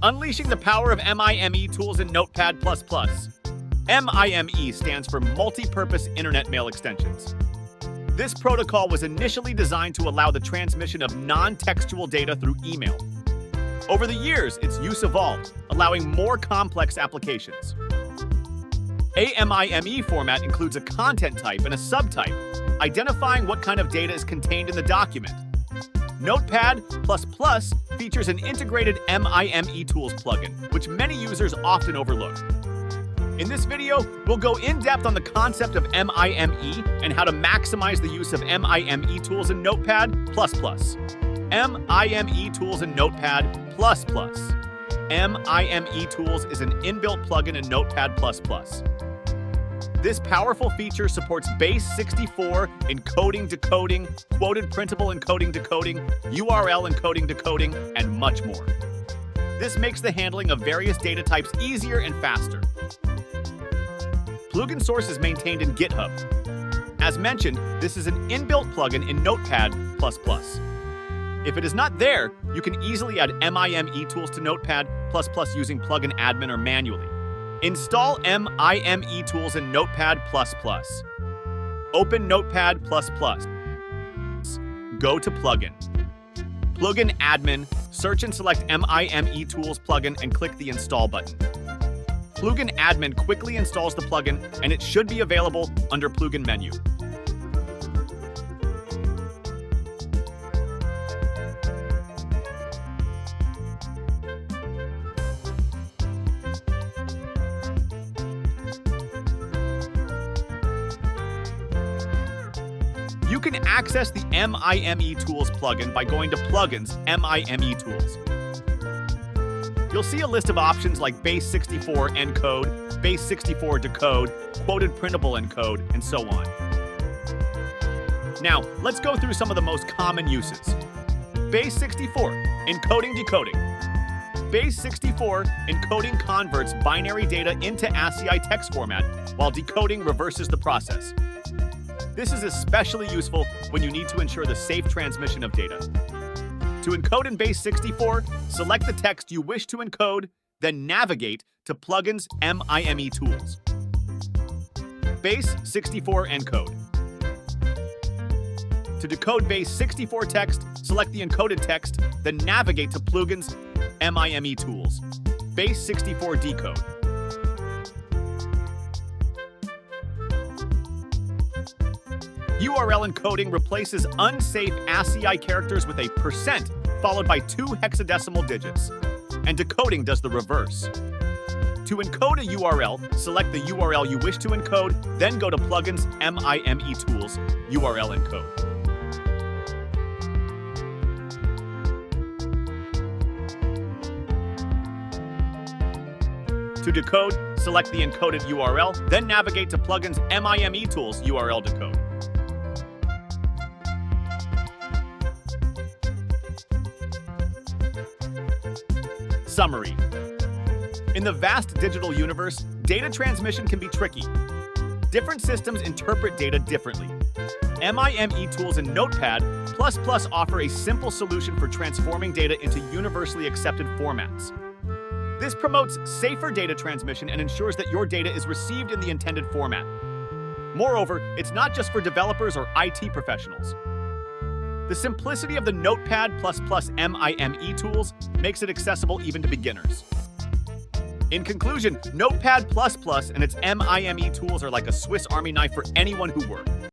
Unleashing the power of MIME tools in Notepad++. MIME stands for Multipurpose Internet Mail Extensions. This protocol was initially designed to allow the transmission of non-textual data through email. Over the years, its use evolved, allowing more complex applica+. A MIME format includes a content type and a subtype, identifying what kind of data is contained in the document. Notepad++ features an integrated MIME Tools plugin, which many users often overlook. In this video, we'll go in-depth on the concept of MIME and how to maximize the use of MIME tools in Notepad++. MIME tools in Notepad++. MIME tools is an inbuilt plugin in Notepad++. This powerful feature supports Base64, encoding, decoding, Quoted-Printable encoding, decoding, URL encoding, decoding, and much more. This makes the handling of various data types easier and faster. Plugin source is maintained in GitHub. As mentioned, this is an inbuilt plugin in Notepad++. If it is not there, you can easily add MIME tools to Notepad++ using plugin admin or manually. Install MIME tools in Notepad++. Open Notepad++. Go to Plugin. Plugin Admin, search and select MIME Tools plugin and click the Install button. Plugin Admin quickly installs the plugin and it should be available under Plugin menu. You can access the MIME Tools plugin by going to Plugins, MIME Tools. You'll see a list of options like Base64 Encode, Base64 Decode, Quoted-Printable Encode, and so on. Now, let's go through some of the most common uses. Base64, Encoding Decoding. Base64 encoding converts binary data into ASCII text format, while decoding reverses the process. This is especially useful when you need to ensure the safe transmission of data. To encode in Base64, select the text you wish to encode, then navigate to Plugins MIME Tools. Base64 Encode. To decode Base64 text, select the encoded text, then navigate to Plugins MIME Tools. Base64 Decode. URL encoding replaces unsafe ASCII characters with a % followed by 2 hexadecimal digits, and decoding does the reverse. To encode a URL, select the URL you wish to encode, then go to Plugins MIME Tools, URL Encode. To decode, select the encoded URL, then navigate to Plugins MIME Tools, URL Decode. Summary. In the vast digital universe, data transmission can be tricky. Different systems interpret data differently. MIME tools in Notepad++ offer a simple solution for transforming data into universally accepted formats. This promotes safer data transmission and ensures that your data is received in the intended format. Moreover, it's not just for developers or IT professionals. The simplicity of the Notepad++ MIME tools makes it accessible even to beginners. In conclusion, Notepad++ and its MIME tools are like a Swiss Army knife for anyone who works.